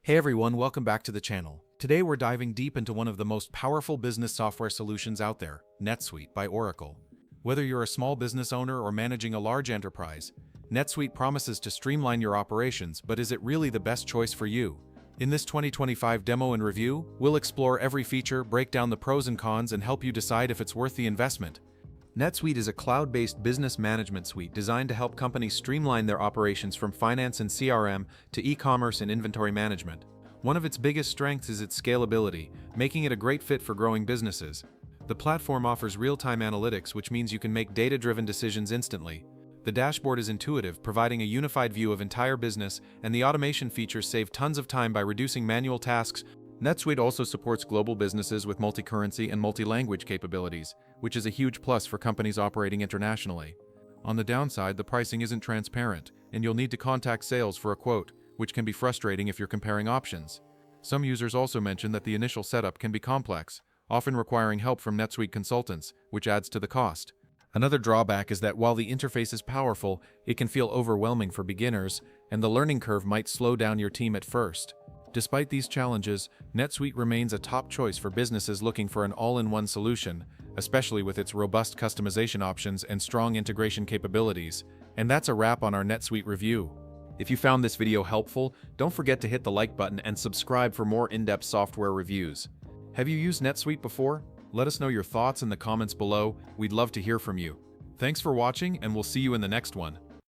Hey everyone, welcome back to the channel. Today we're diving deep into one of the most powerful business software solutions out there, NetSuite by Oracle. Whether you're a small business owner or managing a large enterprise, NetSuite promises to streamline your operations, but is it really the best choice for you? In this 2025 demo and review, we'll explore every feature, break down the pros and cons, and help you decide if it's worth the investment. NetSuite is a cloud-based business management suite designed to help companies streamline their operations from finance and CRM to e-commerce and inventory management. One of its biggest strengths is its scalability, making it a great fit for growing businesses. The platform offers real-time analytics, which means you can make data-driven decisions instantly. The dashboard is intuitive, providing a unified view of entire business, and the automation features save tons of time by reducing manual tasks. NetSuite also supports global businesses with multi-currency and multi-language capabilities, which is a huge plus for companies operating internationally. On the downside, the pricing isn't transparent, and you'll need to contact sales for a quote, which can be frustrating if you're comparing options. Some users also mention that the initial setup can be complex, often requiring help from NetSuite consultants, which adds to the cost. Another drawback is that while the interface is powerful, it can feel overwhelming for beginners, and the learning curve might slow down your team at first. Despite these challenges, NetSuite remains a top choice for businesses looking for an all-in-one solution, especially with its robust customization options and strong integration capabilities. And that's a wrap on our NetSuite review. If you found this video helpful, don't forget to hit the like button and subscribe for more in-depth software reviews. Have you used NetSuite before? Let us know your thoughts in the comments below. We'd love to hear from you. Thanks for watching, and we'll see you in the next one.